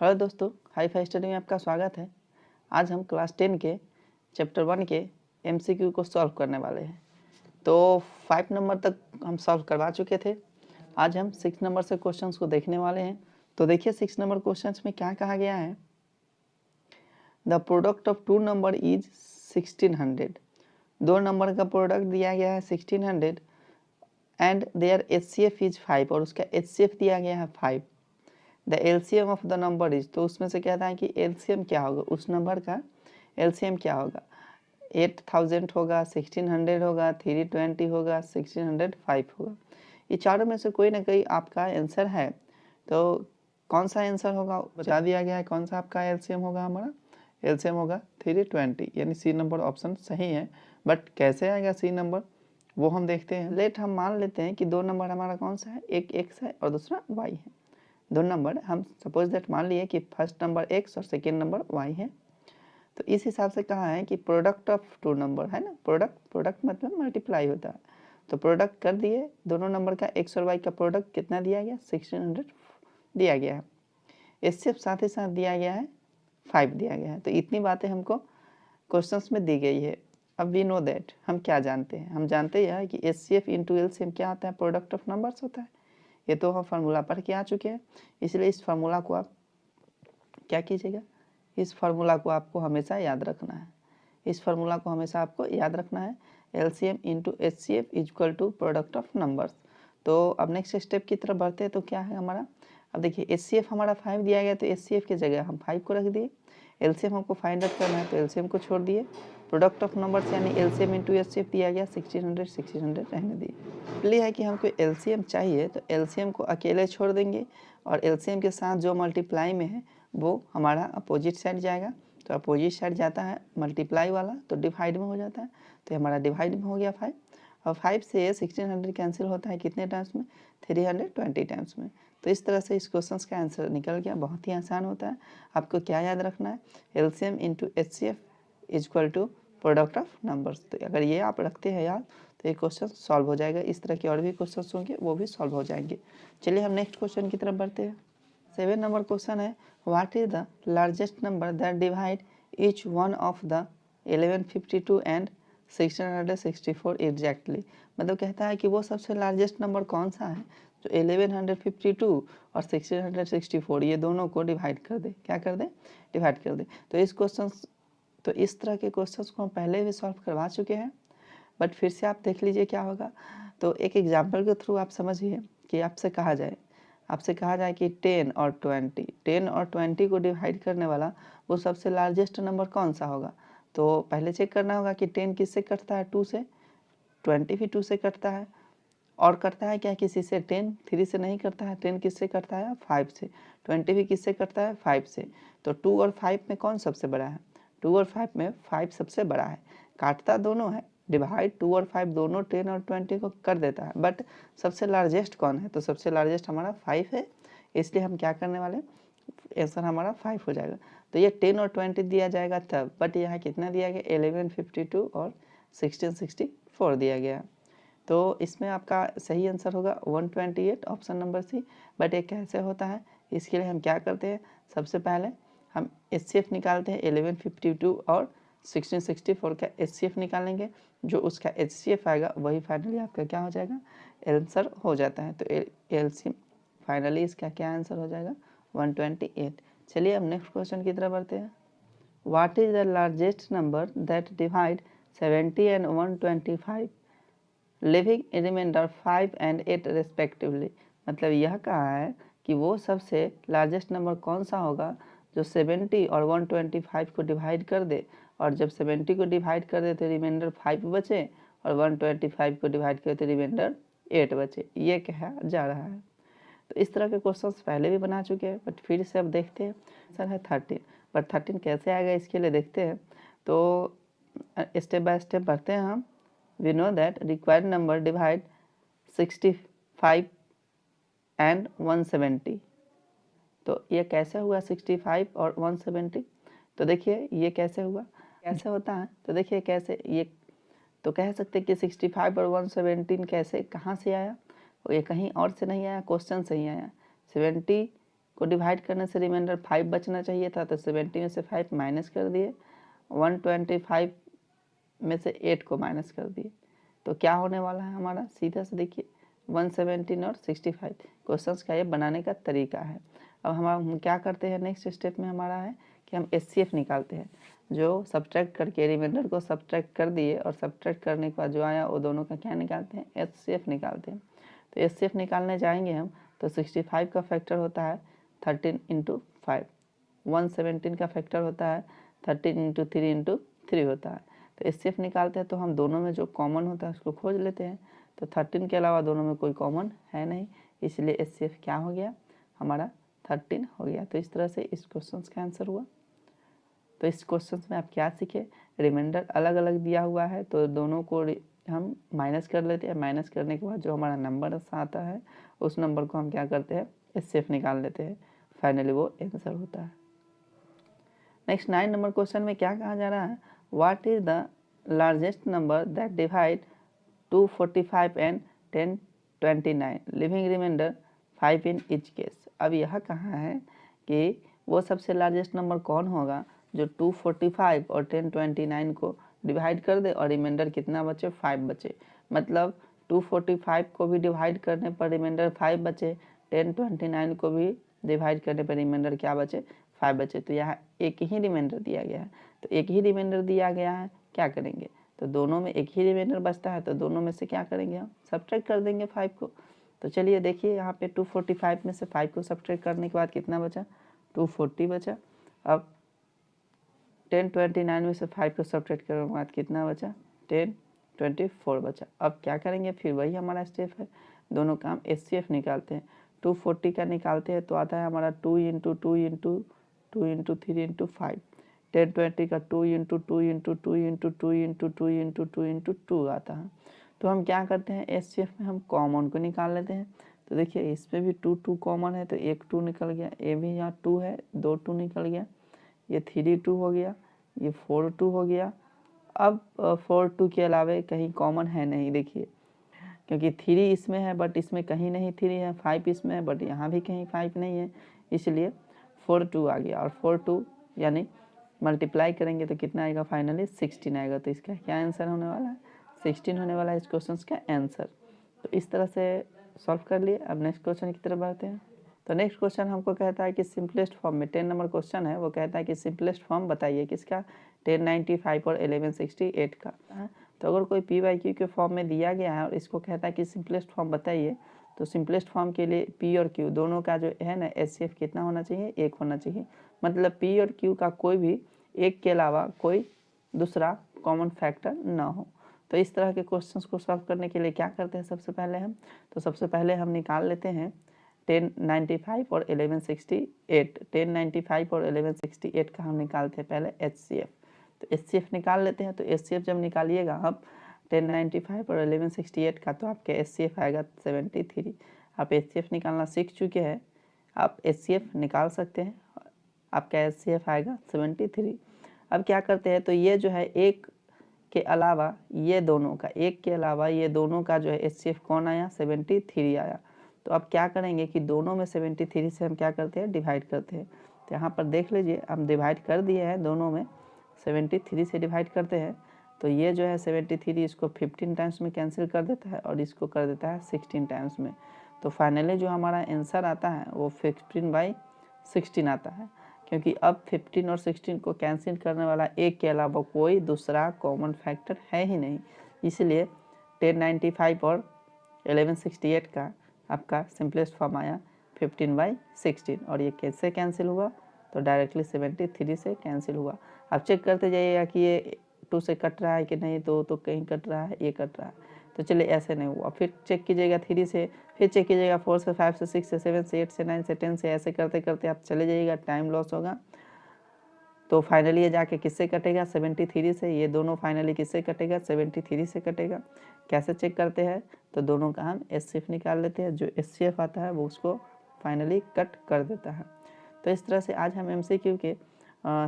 Hello दोस्तों, hi fi study में आपका स्वागत है। आज हम क्लास 10 के चैप्टर 1 के एमसीक्यू को सॉल्व करने वाले हैं। तो 5 नंबर तक हम सॉल्व करवा चुके थे। आज हम 6 नंबर से क्वेश्चंस को देखने वाले हैं। तो देखिए 6 नंबर क्वेश्चंस में क्या कहा गया है। The product of 2 number is 1600। 2 number का प्रोडक्ट दिया गया है 1600 एंड देयर एचसीएफ इज 5 और उसका एचसीएफ दिया गया है 5। The LCM of the number is, तो उसमें से कहता है कि एलसीएम क्या होगा, उस नंबर का एलसीएम क्या होगा। 8000 होगा, 1600 होगा, 320 होगा, 1605 होगा। ये चारों में से कोई ना कोई आपका आंसर है। तो कौन सा आंसर होगा बता दिया गया है। कौन सा आपका एलसीएम होगा, हमारा एलसीएम होगा 320, यानी सी नंबर ऑप्शन सही है। बट कैसे आएगा सी नंबर वो हम देखते हैं। लेट हम मान लेते हैं कि 2 नंबर हमारा कौन सा है, एक एक्स है और दूसरा वाई है। 2 नंबर हम सपोज दैट मान लिए कि फर्स्ट नंबर x और सेकेंड नंबर y है। तो इस हिसाब से कहा है कि प्रोडक्ट ऑफ 2 नंबर है ना, प्रोडक्ट मतलब मल्टीप्लाई होता है। तो प्रोडक्ट कर दिए, दोनों नंबर का x और y का प्रोडक्ट कितना दिया गया, 1600 दिया गया है। इससे साथ ही साथ दिया गया है 5 दिया गया है। तो इतनी बातें हमको क्वेश्चंस में दी गई है। अब वी नो दैट, हम क्या जानते हैं, हम जानते हैं कि एचसीएफ इंटू एलसीएम क्या होता है, प्रोडक्ट ऑफ नंबर्स होता है। ये तो हम फार्मूला पढ़ के आ चुके हैं, इसलिए इस फार्मूला को आप क्या कीजिएगा, इस फार्मूला को आपको हमेशा याद रखना है। इस फार्मूला को हमेशा आपको याद रखना है, LCM into HCF equal to product of numbers. तो अब नेक्स्ट स्टेप की तरफ बढ़ते हैं। तो क्या है हमारा, अब देखिए एचसीएफ हमारा 5 दिया गया, तो एचसीएफ की जगह हम 5 को रख दिए। एलसीएम हमको फाइंड आउट करना है, तो एलसीएम को छोड़ दिए। प्रोडक्ट ऑफ नंबर्स यानी एलसीएम इंटू एचसीएफ दिया गया 1600 रहने दिए। इसलिए है कि हमको एलसीएम चाहिए, तो एलसीएम को अकेले छोड़ देंगे और एलसीएम के साथ जो मल्टीप्लाई में है वो हमारा अपोजिट साइड जाएगा। तो अपोजिट साइड जाता है मल्टीप्लाई वाला, तो डिवाइड में हो जाता है। तो हमारा डिवाइड में हो गया 5 और 5 से 1600 कैंसिल होता है कितने टाइम्स में, 320 टाइम्स में। तो इस तरह से इस क्वेश्चन का आंसर निकल गया। बहुत ही आसान होता है। आपको क्या याद रखना है, LCM into HCF equal to product of numbers. तो अगर ये आप रखते हैं याद तो ये क्वेश्चन सॉल्व हो जाएगा। इस तरह के और भी क्वेश्चन होंगे वो भी सॉल्व हो जाएंगे। चलिए हम नेक्स्ट क्वेश्चन की तरफ बढ़ते हैं। 7 नंबर क्वेश्चन है, what is the largest number that divide each one of the 1152 and 1664 exactly. मतलब कहता है कि वो सबसे लार्जेस्ट नंबर कौन सा है जो 1152 और 1664 ये दोनों को डिवाइड कर दे। क्या कर दे, डिवाइड कर दे। तो इस तरह के क्वेश्चंस को हम पहले भी सॉल्व करवा चुके हैं, बट फिर से आप देख लीजिए क्या होगा। तो एक एग्जाम्पल के थ्रू आप समझिए कि आपसे कहा जाए कि 10 और 20 को डिवाइड करने वाला वो सबसे लार्जेस्ट नंबर कौन सा होगा। तो पहले चेक करना होगा कि 10 किससे कटता है, 2 से, 20 भी 2 से कटता है। और करता है क्या, किसी से 10 3 से नहीं करता है। 10 किससे करता है, 5 से। 20 भी किससे करता है, 5 से। तो 2 और 5 में कौन सबसे बड़ा है, 2 और 5 में 5 सबसे बड़ा है। काटता दोनों है, डिवाइड 2 और 5 दोनों 10 और 20 को कर देता है, बट सबसे लार्जेस्ट कौन है, तो सबसे लार्जेस्ट हमारा 5 है। इसलिए हम क्या करने वाले, आंसर हमारा 5 हो जाएगा। तो ये 10 और 20 दिया जाएगा तब, बट यहाँ कितना दिया गया, 1152 और 1664 दिया गया। तो इसमें आपका सही आंसर होगा 128, ऑप्शन नंबर सी। बट ये कैसे होता है, इसके लिए हम क्या करते हैं, सबसे पहले हम एचसीएफ निकालते हैं 1152 और 1664 का एचसीएफ निकालेंगे। जो उसका एचसीएफ आएगा वही फाइनली आपका क्या हो जाएगा, आंसर हो जाता है। तो एलसीएम फाइनली इसका क्या आंसर हो जाएगा, 128। चलिए अब नेक्स्ट क्वेश्चन की तरफ बढ़ते हैं। What is the largest number that divide 70 and 125 leaving remainder 5 and 8 respectively. मतलब यह कहा है कि वो सबसे लार्जेस्ट नंबर कौन सा होगा जो 70 और 125 को डिवाइड कर दे, और जब 70 को डिवाइड कर दे तो रिमाइंडर 5 बचे और 125 को डिवाइड करे तो रिमाइंडर 8 बचे, ये कहा जा रहा है। तो इस तरह के क्वेश्चंस पहले भी बना चुके हैं, बट फिर से अब देखते हैं। सर है 13, बट 13 कैसे आएगा इसके लिए देखते हैं। तो स्टेप बाय स्टेप बढ़ते हैं हम। We know that required number divide 65 and 170। तो ये कैसे हुआ 65 और 170, तो देखिए ये कैसे हुआ, कैसे होता है। तो देखिए कैसे, ये तो कह सकते हैं कि 65 और 117 कैसे, कहाँ से आया, ये कहीं और से नहीं आया, क्वेश्चन से ही आया। 70 को डिवाइड करने से रिमाइंडर 5 बचना चाहिए था, तो 70 में से 5 माइनस कर दिए, 125 में से 8 को माइनस कर दिए, तो क्या होने वाला है हमारा, सीधा से देखिए 117 और 65। क्वेश्चंस का ये बनाने का तरीका है। अब हम क्या करते हैं, नेक्स्ट स्टेप में हमारा है कि हम HCF निकालते हैं, जो सब्ट्रैक्ट करके रिमाइंडर को सब्ट्रैक्ट कर दिए और सब्ट्रैक्ट करने के बाद जो आया वो दोनों का क्या निकालते हैं, HCF निकालते हैं। तो HCF निकालने जाएंगे हम तो 65 का फैक्टर होता है 13 × 5, 117 का फैक्टर होता है 13 × 3 × 3 होता है। तो HCF निकालते हैं तो हम दोनों में जो कॉमन होता है उसको खोज लेते हैं, तो 13 के अलावा दोनों में कोई कॉमन है नहीं, इसलिए HCF क्या हो गया हमारा 13 हो गया। तो इस तरह से इस क्वेश्चन का आंसर हुआ। तो इस क्वेश्चन में आप क्या सीखे, रिमाइंडर अलग अलग दिया हुआ है तो दोनों को हम माइनस कर लेते हैं, माइनस करने के बाद जो हमारा नंबर आता है उस नंबर को हम क्या करते हैं, HCF निकाल लेते हैं, फाइनली वो आंसर होता है। नेक्स्ट 9 नंबर क्वेश्चन में क्या कहा जा रहा है, what is the largest number that divide 245 and 1029 leaving remainder 5 in each case. अब यह कहा है कि वो सबसे लार्जेस्ट नंबर कौन होगा जो 245 और 1029 को डिवाइड कर दे और रिमाइंडर कितना बचे, 5 बचे। मतलब 245 को भी डिवाइड करने पर रिमाइंडर 5 बचे, 1029 को भी डिवाइड करने पर रिमाइंडर क्या बचे, 5 बचे। तो यहाँ एक ही रिमाइंडर दिया गया है, तो एक ही रिमाइंडर दिया गया है, क्या करेंगे, तो दोनों में एक ही रिमाइंडर बचता है, तो दोनों में से क्या करेंगे हम, सब्ट्रैक्ट कर देंगे 5 को। तो चलिए देखिए यहाँ पे 245 में से 5 को सब्ट्रैक्ट करने के बाद कितना बचा, 240 बचा। अब 1029 में से 5 को सब्ट्रैक्ट करने के बाद कितना बचा, 1024 बचा। अब क्या करेंगे, फिर वही हमारा स्टेप है, दोनों काम HCF निकालते हैं। 240 का निकालते हैं तो आता है हमारा 2 × 2 × 2 × 3 × 5। 1020 का 2 × 2 × 2 × 2 × 2 × 2 × 2 × 2 आता है। तो हम क्या करते हैं, HCF में हम कॉमन को निकाल लेते हैं। तो देखिए इसमें भी 2 2 कॉमन है, तो एक 2 निकल गया, ये भी यहाँ 2 है, 2 2 निकल गया, ये 3 2 हो गया, ये 4 2 हो गया। अब 4 2 के अलावा कहीं कॉमन है नहीं, देखिए क्योंकि 3 इसमें है बट इसमें कहीं नहीं 3 है, 5 इसमें है बट यहाँ भी कहीं 5 नहीं है, इसलिए 4 2 आ गया। और 4 2 यानी मल्टीप्लाई करेंगे तो कितना आएगा, फाइनली 16 आएगा। तो इसका क्या आंसर होने वाला है, 16 होने वाला है इस क्वेश्चन का आंसर। तो इस तरह से सॉल्व कर लिए। अब नेक्स्ट क्वेश्चन की तरफ बढ़ते हैं। तो नेक्स्ट क्वेश्चन हमको कहता है कि सिंपलेस्ट फॉर्म में, 10 नंबर क्वेश्चन है, वो कहता है कि सिंपलेस्ट फॉर्म बताइए किसका, 1095 और 1168 का। तो अगर कोई PYQ के फॉर्म में दिया गया है और इसको कहता है कि सिंपलेस्ट फॉर्म बताइए, तो सिंपलेस्ट फॉर्म के लिए P और Q दोनों का जो है ना HCF कितना होना चाहिए, 1 होना चाहिए। मतलब P और Q का कोई भी एक के अलावा कोई दूसरा कॉमन फैक्टर ना हो। तो इस तरह के क्वेश्चंस को सॉल्व करने के लिए क्या करते हैं, सबसे पहले हम हम निकाल लेते हैं 1095 और 1168। 1095 और 1168 का हम निकालते हैं पहले HCF। तो HCF निकाल लेते हैं। तो HCF जब निकालिएगा आप 1095 और 1168 का, तो आपके HCF आएगा 73। आप HCF निकालना सीख चुके हैं, आप HCF निकाल सकते हैं, आपका HCF आएगा 73। अब क्या करते हैं, तो ये जो है एक के अलावा ये दोनों का, एक के अलावा ये दोनों का जो है HCF कौन आया, 73 आया। तो अब क्या करेंगे कि दोनों में 73 से हम क्या करते हैं, डिवाइड करते हैं। तो यहाँ पर देख लीजिए हम डिवाइड कर दिए हैं, दोनों में 73 से डिवाइड करते हैं। तो ये जो है 73 इसको 15 टाइम्स में कैंसिल कर देता है और इसको कर देता है 16 टाइम्स में। तो फाइनली जो हमारा आंसर आता है वो 15/16 आता है, क्योंकि अब 15 और 16 को कैंसिल करने वाला एक के अलावा कोई दूसरा कॉमन फैक्टर है ही नहीं। इसलिए 1095 और 1168 का आपका सिंपलेस्ट फॉर्म आया 15/16। और ये कैसे कैंसिल हुआ, तो डायरेक्टली 73 से कैंसिल हुआ। आप चेक करते जाइएगा कि ये 2 से कट रहा है कि नहीं, तो कहीं कट रहा है, ये कट रहा है। तो चलिए ऐसे नहीं हुआ, फिर चेक कीजिएगा 3 से, फिर चेक कीजिएगा 4 से, 5 से, 6 से, 7 से, 8 से, 9 से, 10 से, ऐसे करते करते आप चले जाइएगा, टाइम लॉस होगा। तो फाइनली ये जाके किससे कटेगा, 73 से। ये दोनों फाइनली किससे कटेगा, 73 से कटेगा। कैसे चेक करते हैं, तो दोनों का हम HCF निकाल लेते हैं, जो HCF आता है वो उसको फाइनली कट कर देता है। तो इस तरह से आज हम MCQ के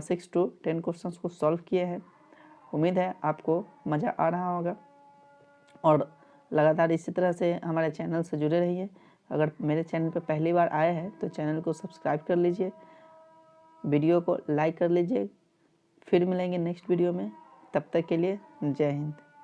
6 to 10 क्वेश्चन को सॉल्व किए हैं। उम्मीद है आपको मज़ा आ रहा होगा और लगातार इसी तरह से हमारे चैनल से जुड़े रहिए। अगर मेरे चैनल पर पहली बार आए हैं तो चैनल को सब्सक्राइब कर लीजिए, वीडियो को लाइक कर लीजिए। फिर मिलेंगे नेक्स्ट वीडियो में, तब तक के लिए जय हिंद।